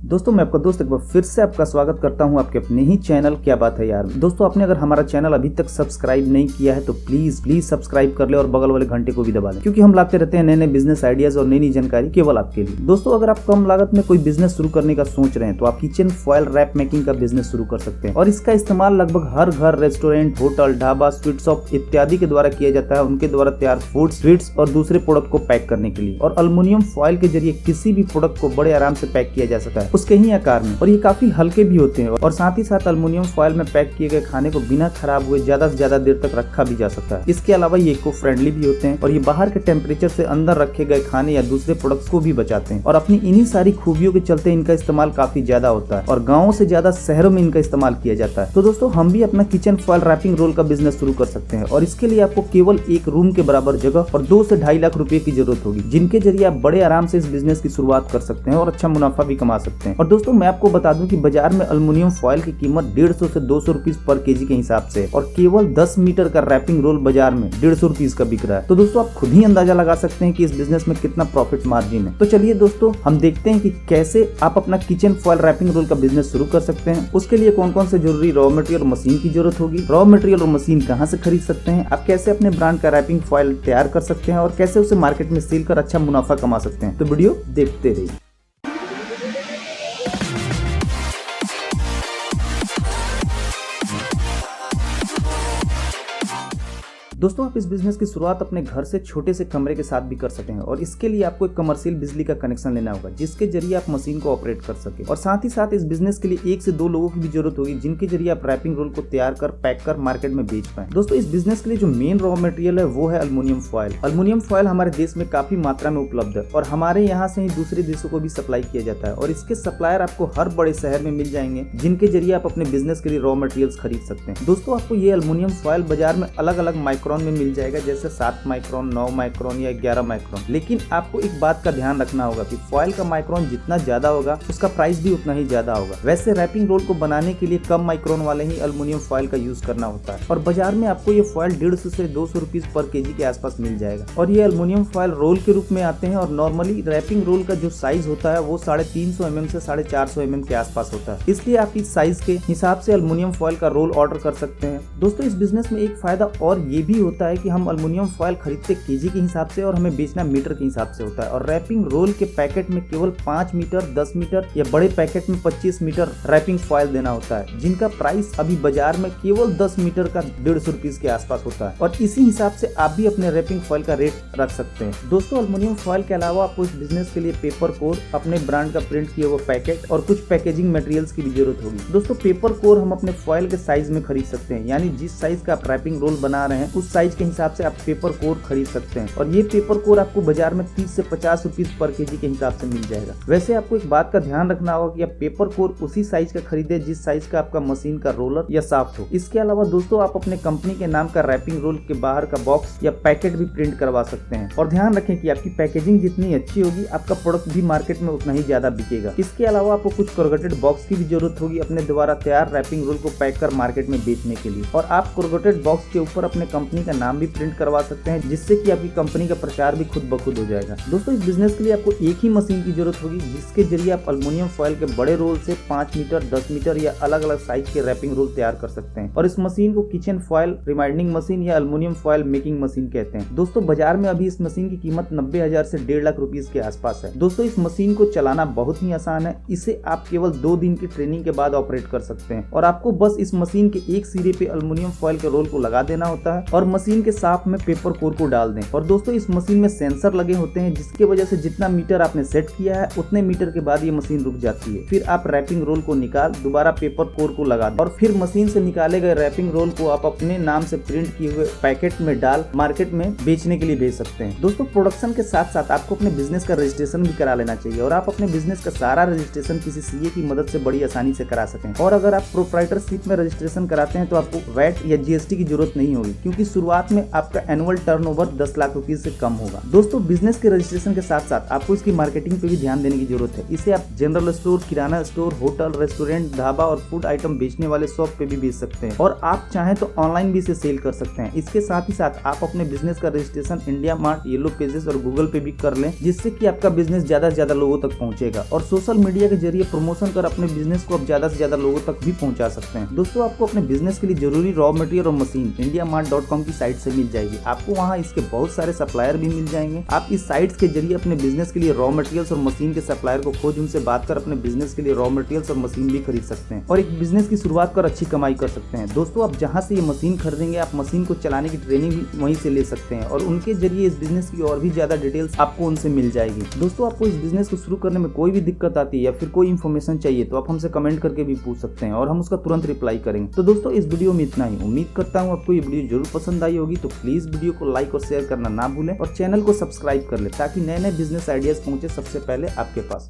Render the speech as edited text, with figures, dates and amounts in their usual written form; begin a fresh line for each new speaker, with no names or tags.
दोस्तों मैं आपका दोस्त एक बार फिर से आपका स्वागत करता हूं आपके अपने ही चैनल क्या बात है यार। दोस्तों आपने अगर हमारा चैनल अभी तक सब्सक्राइब नहीं किया है तो प्लीज सब्सक्राइब कर ले और बगल वाले घंटे को भी दबा लें, क्योंकि हम लाते रहते हैं नए नए बिजनेस आइडियाज और नई नई जानकारी केवल आपके लिए। दोस्तों अगर आप कम लागत में कोई बिजनेस शुरू करने का सोच रहे हैं तो आप किचन फॉयल रैप मेकिंग का बिजनेस शुरू कर सकते हैं और इसका इस्तेमाल लगभग हर घर, restaurant, hotel, dhaba, sweet shop इत्यादि के द्वारा किया जाता है, उनके द्वारा तैयार फूड, स्वीट्स और दूसरे प्रोडक्ट को पैक करने के लिए। और अल्युमिनियम फॉयल के जरिए किसी भी प्रोडक्ट को बड़े आराम से पैक किया जा सकता है उसके ही आकार में, और ये काफी हल्के भी होते हैं और साथ ही साथ अल्युमिनियम फॉयल में पैक किए गए खाने को बिना खराब हुए ज्यादा से ज्यादा देर तक रखा भी जा सकता है। इसके अलावा ये इको फ्रेंडली भी होते हैं और ये बाहर के टेम्परेचर से अंदर रखे गए खाने या दूसरे प्रोडक्ट्स को भी बचाते हैं। और अपनी इन्हीं सारी खूबियों के चलते इनका इस्तेमाल काफी ज्यादा होता है और गाँवों से ज्यादा शहरों में इनका इस्तेमाल किया जाता है। तो दोस्तों हम भी अपना किचन फॉयल रैपिंग रोल का बिजनेस शुरू कर सकते हैं और इसके लिए आपको केवल एक रूम के बराबर जगह और 2 से 2.5 लाख रुपए की जरूरत होगी, जिनके जरिए आप बड़े आराम से इस बिजनेस की शुरुआत कर सकते हैं और अच्छा मुनाफा भी कमा सकते हैं। और दोस्तों मैं आपको बता दूं कि बाजार में अल्युमिनियम फॉयल की कीमत 150 से 200 रुपीज पर केजी के हिसाब से और केवल 10 मीटर का रैपिंग रोल बाजार में 150 रुपीज का बिक रहा है। तो दोस्तों आप खुद ही अंदाजा लगा सकते हैं कि इस बिजनेस में कितना प्रॉफिट मार्जिन है। तो चलिए दोस्तों हम देखते हैं कि कैसे आप अपना किचन फॉयल रैपिंग रोल का बिजनेस शुरू कर सकते हैं। उसके लिए कौन कौन से जरूरी रॉ मटेरियल और मशीन की जरूरत होगी, रॉ मटेरियल और मशीन कहाँ से खरीद सकते हैं, आप कैसे अपने ब्रांड का रैपिंग फॉयल तैयार कर सकते हैं और कैसे उसे मार्केट में सेल कर अच्छा मुनाफा कमा सकते हैं। तो वीडियो देखते रहिए। दोस्तों आप इस बिजनेस की शुरुआत अपने घर से छोटे से कमरे के साथ भी कर सकते हैं और इसके लिए आपको एक कमर्शियल बिजली का कनेक्शन लेना होगा जिसके जरिए आप मशीन को ऑपरेट कर सके। और साथ ही साथ इस बिजनेस के लिए 1 से 2 लोगों की भी जरूरत होगी जिनके जरिए आप रैपिंग रोल को तैयार कर पैक कर मार्केट में बेच पाए। दोस्तों इस बिजनेस के लिए जो मेन रॉ मटेरियल है वो है अल्युमिनियम फॉयल। अल्युमिनियम फॉयल हमारे देश में काफी मात्रा में उपलब्ध है और हमारे यहाँ से ही दूसरे देशों को भी सप्लाई किया जाता है और इसके सप्लायर आपको हर बड़े शहर में मिल जाएंगे जिनके जरिए आप अपने बिजनेस के लिए रॉ मटेरियल्स खरीद सकते हैं। दोस्तों आपको ये अल्युमिनियम फॉयल बाजार में अलग अलग माइक्रोन में मिल जाएगा, जैसे 7 माइक्रोन, 9 माइक्रोन या 11 माइक्रोन। लेकिन आपको एक बात का ध्यान रखना होगा कि फॉयल का माइक्रोन जितना ज्यादा होगा उसका प्राइस भी उतना ही ज्यादा होगा। वैसे रैपिंग रोल को बनाने के लिए कम माइक्रोन वाले ही अल्युमिनियम फॉयल का यूज करना होता है और बाजार में आपको ये फॉयल 150 से 200 रुपीज पर केजी के आसपास मिल जाएगा। और ये अल्युमिनियम फॉयल रोल के रूप में आते हैं और नॉर्मली रैपिंग रोल का जो साइज होता है वो 350 mm से 450 mm के आसपास होता है, इसलिए आप इस साइज के हिसाब से अल्युमिनियम फॉयल का रोल ऑर्डर कर सकते हैं। दोस्तों इस बिजनेस में एक फायदा और ये भी होता है कि हम अल्युमिनियम फॉयल खरीदते केजी के हिसाब से और हमें बेचना मीटर के हिसाब से होता है। और रैपिंग रोल के पैकेट में केवल 5 मीटर, 10 मीटर या बड़े पैकेट में 25 मीटर रैपिंग फॉयल देना होता है, जिनका प्राइस अभी बाजार में केवल 10 मीटर का 150 रुपीज के आसपास होता है। और इसी हिसाब से आप भी अपने रैपिंग फॉयल का रेट रख सकते हैं। दोस्तों अल्युमिनियम फॉयल के अलावा आपको इस बिजनेस के लिए पेपर कोर, अपने ब्रांड का प्रिंट किया हुआ पैकेट और कुछ पैकेजिंग मटेरियल्स की भी जरूरत होगी। दोस्तों पेपर कोर हम अपने फॉयल के साइज में खरीद सकते हैं, यानी जिस साइज का आप रैपिंग रोल बना रहे हैं उस साइज के हिसाब से आप पेपर कोर खरीद सकते हैं और ये पेपर कोर आपको बाजार में 30 से 50 रुपीज पर केजी के हिसाब से मिल जाएगा। वैसे आपको एक बात का ध्यान रखना होगा कि आप पेपर कोर उसी साइज का खरीदे जिस साइज का आपका मशीन का रोलर या शाफ्ट हो। इसके अलावा दोस्तों आप अपने कंपनी के नाम का रैपिंग रोल के बाहर का बॉक्स या पैकेट भी प्रिंट करवा सकते हैं और ध्यान रखें कि आपकी पैकेजिंग जितनी अच्छी होगी आपका प्रोडक्ट भी मार्केट में उतना ही ज्यादा बिकेगा। इसके अलावा आपको कुछ कोरुगेटेड बॉक्स की भी जरूरत होगी अपने द्वारा तैयार रैपिंग रोल को पैक कर मार्केट में बेचने के लिए, और आप कोरुगेटेड बॉक्स के ऊपर अपने कंपनी का नाम भी प्रिंट करवा सकते हैं जिससे कि आपकी कंपनी का प्रचार भी खुद ब खुद हो जाएगा। दोस्तों इस बिजनेस के लिए आपको एक ही मशीन की जरूरत होगी जिसके जरिए आप अल्युमिनियम फॉयल के बड़े रोल से 5 मीटर, 10 मीटर या अलग अलग साइज के रैपिंग रोल तैयार कर सकते हैं और इस मशीन को किचन फॉयल रिमाइंडिंग मशीन या अल्युमिनियम फॉयल मेकिंग मशीन कहते हैं। दोस्तों बाजार में अभी इस मशीन की कीमत 90,000 से 1.5 लाख रुपीज के आसपास है। दोस्तों इस मशीन को चलाना बहुत ही आसान है, इसे आप केवल 2 दिन की ट्रेनिंग के बाद ऑपरेट कर सकते हैं और आपको बस इस मशीन के एक सिरे पे अल्युमिनियम फॉयल के रोल को लगा देना होता है और मशीन के साफ में पेपर कोर को डाल दें। और दोस्तों इस मशीन में सेंसर लगे होते हैं जिसके वजह से जितना मीटर आपने सेट किया है उतने मीटर के बाद ये मशीन रुक जाती है। फिर आप रैपिंग रोल को निकाल दोबारा पेपर कोर को लगा दें और फिर मशीन से निकाले गए रैपिंग रोल को आप अपने नाम से प्रिंट किए हुए पैकेट में डाल मार्केट में बेचने के लिए भेज सकते हैं। दोस्तों प्रोडक्शन के साथ साथ आपको अपने बिजनेस का रजिस्ट्रेशन भी करा लेना चाहिए और आप अपने बिजनेस का सारा रजिस्ट्रेशन किसी सीए की मदद से बड़ी आसानी से करा सकें। और अगर आप प्रोप्राइटरशिप में रजिस्ट्रेशन कराते हैं तो आपको वैट या जीएसटी की जरूरत नहीं होगी, क्योंकि शुरुआत में आपका एनुअल टर्नओवर 10 लाख रुपीज से कम होगा। दोस्तों बिजनेस के रजिस्ट्रेशन के साथ साथ आपको इसकी मार्केटिंग पे भी ध्यान देने की जरूरत है। इसे आप जनरल स्टोर, किराना स्टोर, होटल, रेस्टोरेंट, ढाबा और फूड आइटम बेचने वाले शॉप पे भी बेच सकते हैं और आप चाहें तो ऑनलाइन भी इसे सेल कर सकते हैं। इसके साथ ही साथ आप अपने बिजनेस का registration India mart, yellow pages और गूगल पे भी कर लें, जिससे कि आपका बिजनेस ज्यादा से ज्यादा लोगों तक पहुंचेगा और सोशल मीडिया के जरिए प्रमोशन कर अपने बिजनेस को आप ज्यादा से ज्यादा लोगों तक भी पहुंचा सकते हैं। दोस्तों आपको अपने बिजनेस के लिए जरूरी रॉ मटेरियल और मशीन indiamart.com की साइट से मिल जाएगी। आपको वहां इसके बहुत सारे सप्लायर भी मिल जाएंगे। आप इस साइट्स के जरिए अपने बिजनेस के लिए रॉ मटेरियल्स और मशीन के सप्लायर को खोज उनसे बात कर अपने बिजनेस के लिए रॉ मटेरियल्स और मशीन भी खरीद सकते हैं और एक बिजनेस की शुरुआत कर अच्छी कमाई कर सकते हैं। दोस्तों आप जहां से ये मशीन खरीदेंगे आप मशीन को चलाने की ट्रेनिंग भी वहीं से ले सकते हैं और उनके जरिए इस बिजनेस की और भी ज्यादा डिटेल्स आपको उनसे मिल जाएगी। दोस्तों आपको इस बिजनेस को शुरू करने में कोई भी दिक्कत आती है या फिर कोई इन्फॉर्मेशन चाहिए तो आप हमसे कमेंट करके भी पूछ सकते हैं और हम उसका तुरंत रिप्लाई करेंगे। तो दोस्तों इस वीडियो में इतना ही। उम्मीद करता हूँ आपको ये वीडियो जरूर पसंद आई होगी। तो प्लीज वीडियो को लाइक और शेयर करना ना भूलें और चैनल को सब्सक्राइब कर ले ताकि नए नए बिजनेस आइडियाज पहुंचे सबसे पहले आपके पास।